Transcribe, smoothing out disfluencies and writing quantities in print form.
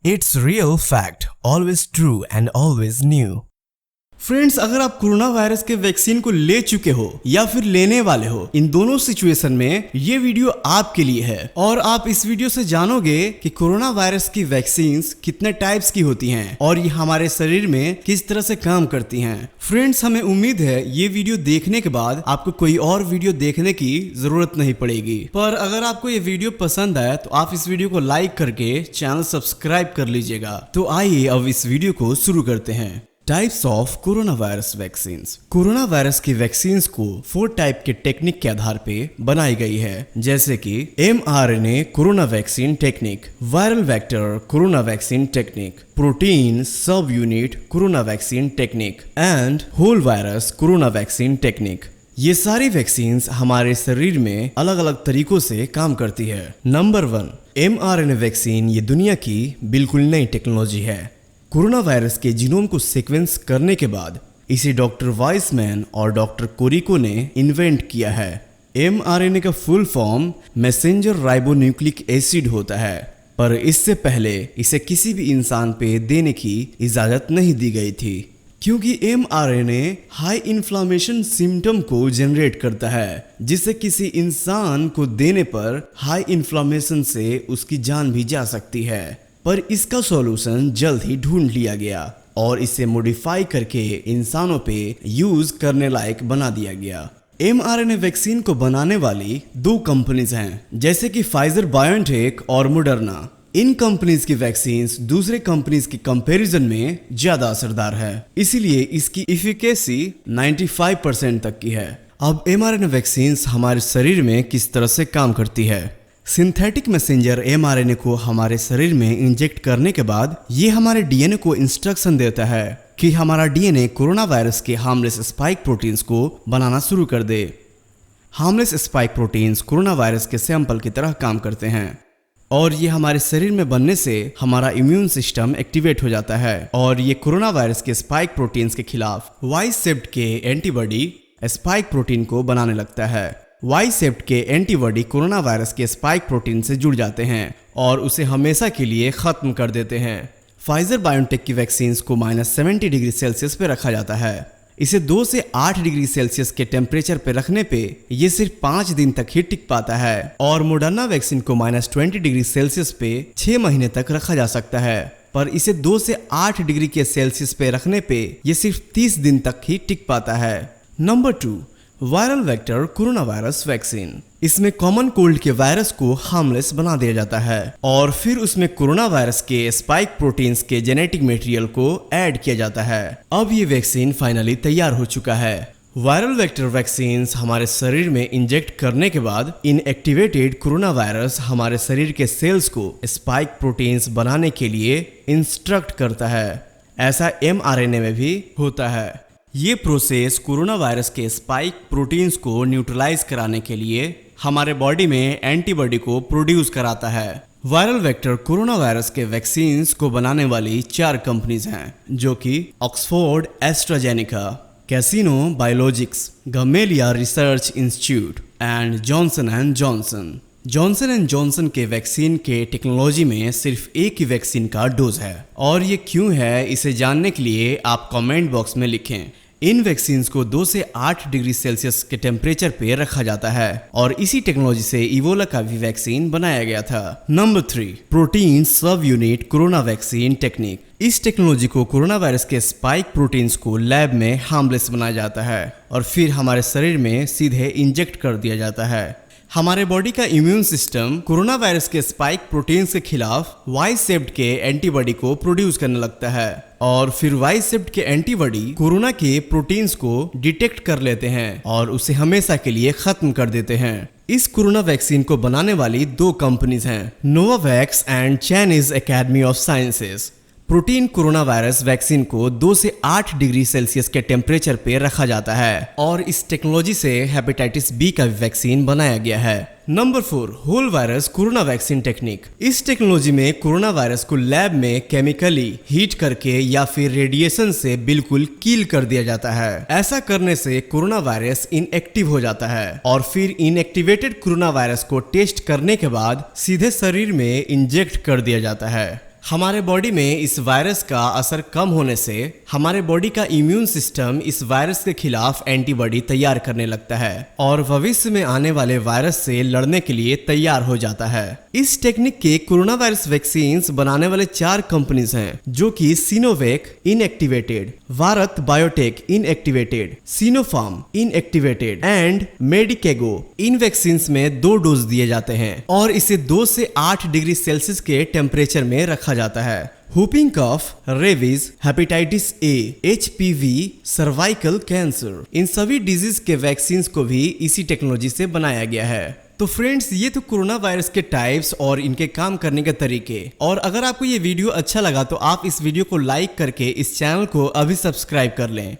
It's real fact, always true and always new. Friends, अगर आप corona virus के vaccine को ले चुके हो या फिर लेने वाले हो, इन दोनों सिचुएशन में ये वीडियो आपके लिए है। और आप इस वीडियो से जानोगे कि कोरोना वायरस की वैक्सीन्स कितने टाइप्स की होती हैं और ये हमारे शरीर में किस तरह से काम करती हैं। फ्रेंड्स, हमें उम्मीद है ये वीडियो देखने के बाद आपको कोई और वीडियो देखने की जरूरत नहीं पड़ेगी। पर अगर आपको ये वीडियो पसंद आए तो आप इस वीडियो को लाइक करके चैनल सब्सक्राइब कर लीजिएगा। तो आइए अब इस वीडियो को शुरू करते हैं। Types of corona virus vaccine. Corona virus की वैक्सीन्स को 4 टाइप के टेक्निक के आधार पे बनाई गई है, जैसे कि mRNA corona vaccine technique, viral vector corona vaccine technique, protein sub unit corona vaccine technique and whole virus corona vaccine technique. ये सारी वैक्सीन्स हमारे शरीर में अलग अलग तरीकों से काम करती है। Number 1, mRNA vaccine. ये दुनिया की बिल्कुल नई टेक्नोलॉजी है। कोरोना वायरस के जीनोम को सीक्वेंस करने के बाद इसे डॉक्टर वाइसमैन और डॉक्टर कोरिको ने इन्वेंट किया है। mRNA का full form messenger ribonucleic acid होता है, पर इससे पहले इसे किसी भी इंसान पे देने की इजाजत नहीं दी गई थी, क्योंकि mRNA हाई इन्फ्लामेशन सिम्टम को जनरेट करता है, जिससे किसी इंसान को देने पर हाई इन्फ्लामेशन से उसकी जान भी जा सकती है। पर इसका सॉल्यूशन जल्द ही ढूंढ लिया गया और इसे मॉडिफाई करके इंसानों पे यूज करने लायक बना दिया गया। mRNA वैक्सीन को बनाने वाली 2 कंपनीज हैं, जैसे कि फाइजर बायोनटेक और मोडर्ना। इन कंपनीज की वैक्सीन्स दूसरे कंपनीज की कंपैरिजन में ज्यादा असरदार है, इसीलिए इसकी इफिकेसी 95% तक की है। अब mRNA वैक्सीन्स हमारे शरीर में किस तरह से काम करती है। सिंथेटिक मैसेंजर mRNA को हमारे शरीर में इंजेक्ट करने के बाद ये हमारे डीएनए को इंस्ट्रक्शन देता है कि हमारा डीएनए कोरोना वायरस के हार्मलेस स्पाइक प्रोटीन्स को बनाना शुरू कर दे। Harmless spike proteins corona virus के सैंपल की तरह काम करते हैं और ये हमारे शरीर में बनने से हमारा इम्यून सिस्टम एक्टिवेट हो जाता है और ये कोरोना वायरस के स्पाइक प्रोटीन्स के खिलाफ वाई-सेप्ट के एंटीबॉडी स्पाइक प्रोटीन को बनाने लगता है। वाई-सेप्ट के एंटीबॉडी कोरोना वायरस के स्पाइक प्रोटीन से जुड़ जाते हैं और उसे हमेशा के लिए खत्म कर देते हैं। फाइजर बायोनटेक की वैक्सीन्स को -70 डिग्री सेल्सियस पे रखा जाता है। इसे 2 से 8 डिग्री सेल्सियस के टेम्परेचर पे रखने पे ये सिर्फ 5 दिन तक ही टिक पाता है और मोडर्ना वैक्सीन को -20 डिग्री सेल्सियस पे 6 महीने तक रखा जा सकता है, पर इसे 2 से 8 डिग्री के सेल्सियस पे रखने पे ये सिर्फ 30 दिन तक ही टिक पाता है। Number 2, viral vector corona virus vaccine. इसमें कॉमन कोल्ड के वायरस को हार्मलेस बना दिया जाता है और फिर उसमें कोरोना वायरस के स्पाइक प्रोटीन्स के जेनेटिक मटेरियल को ऐड किया जाता है। अब ये वैक्सीन फाइनली तैयार हो चुका है। वायरल वेक्टर वैक्सीन्स हमारे शरीर में इंजेक्ट करने के बाद इनएक्टिवेटेड कोरोना वायरस हमारे शरीर के सेल्स को स्पाइक प्रोटीन्स बनाने के लिए इंस्ट्रक्ट करता है। ऐसा mRNA में भी होता है। ये प्रोसेस कोरोना वायरस के स्पाइक प्रोटीन्स को न्यूट्रलाइज कराने के लिए हमारे बॉडी में एंटीबॉडी को प्रोड्यूस कराता है। वायरल वेक्टर कोरोना वायरस के वैक्सीन्स को बनाने वाली 4 कंपनीज हैं, जो कि Oxford AstraZeneca, CanSino Biologics, Gamaleya Research Institute and Johnson and Johnson. Johnson and Johnson के वैक्सीन के टेक्नोलॉजी में सिर्फ एक ही वैक्सीन का डोज है और ये क्यों है, इसे जानने के लिए आप कमेंट बॉक्स में लिखें। इन वैक्सीन्स को 2 से 8 डिग्री सेल्सियस के टेम्परेचर पे रखा जाता है और इसी टेक्नोलॉजी से इबोला का भी वैक्सीन बनाया गया था। Number 3, protein sub unit corona vaccine technique. इस टेक्नोलॉजी को कोरोना वायरस के स्पाइक प्रोटीन्स को लैब में हार्मलेस बनाया जाता है और फिर हमारे शरीर में सीधे इंजेक्ट कर दिया जाता है। हमारे बॉडी का इम्यून सिस्टम कोरोना वायरस के स्पाइक प्रोटीन्स के खिलाफ वाई-सेप्ट के एंटीबॉडी को प्रोड्यूस करने लगता है और फिर वाई-सेप्ट के एंटीबॉडी कोरोना के प्रोटीन्स को डिटेक्ट कर लेते हैं और उसे हमेशा के लिए खत्म कर देते हैं। इस कोरोना वैक्सीन को बनाने वाली 2 कंपनीज हैं, Novavax and Chinese academy of sciences. Protein corona virus vaccine को 2 से 8 डिग्री सेल्सियस के टेम्परेचर पे रखा जाता है और इस टेक्नोलॉजी से हेपेटाइटिस बी का वैक्सीन बनाया गया है। Number 4, whole virus corona vaccine technique. इस टेक्नोलॉजी में कोरोना वायरस को लैब में केमिकली हीट करके या फिर रेडिएशन से बिल्कुल किल कर दिया जाता है। ऐसा करने से कोरोना वायरस इनएक्टिव हो जाता है और फिर इनएक्टिवेटेड कोरोना वायरस को टेस्ट करने के बाद सीधे शरीर में इंजेक्ट कर दिया जाता है। हमारे बॉडी में इस वायरस का असर कम होने से हमारे बॉडी का इम्यून सिस्टम इस वायरस के खिलाफ एंटीबॉडी तैयार करने लगता है और भविष्य में आने वाले वायरस से लड़ने के लिए तैयार हो जाता है। इस टेक्निक के कोरोना वायरस वैक्सीन बनाने वाले 4 कंपनीज हैं, जो कि Sinovac inactivated, Bharat Biotech inactivated, Sinopharm inactivated and Medicago. इन वैक्सीन में 2 डोज दिए जाते हैं और इसे 2 से 8 डिग्री सेल्सियस के टेम्परेचर में रखा जाता है। Whooping cough, rabies, hepatitis A, HPV, cervical cancer, इन सभी डिजीज के वैक्सीन को भी इसी टेक्नोलॉजी से बनाया गया है। तो फ्रेंड्स, ये तो कोरोना वायरस के टाइप्स और इनके काम करने के तरीके। और अगर आपको ये वीडियो अच्छा लगा तो आप इस वीडियो को लाइक करके इस चैनल को अभी सब्सक्राइब कर लें।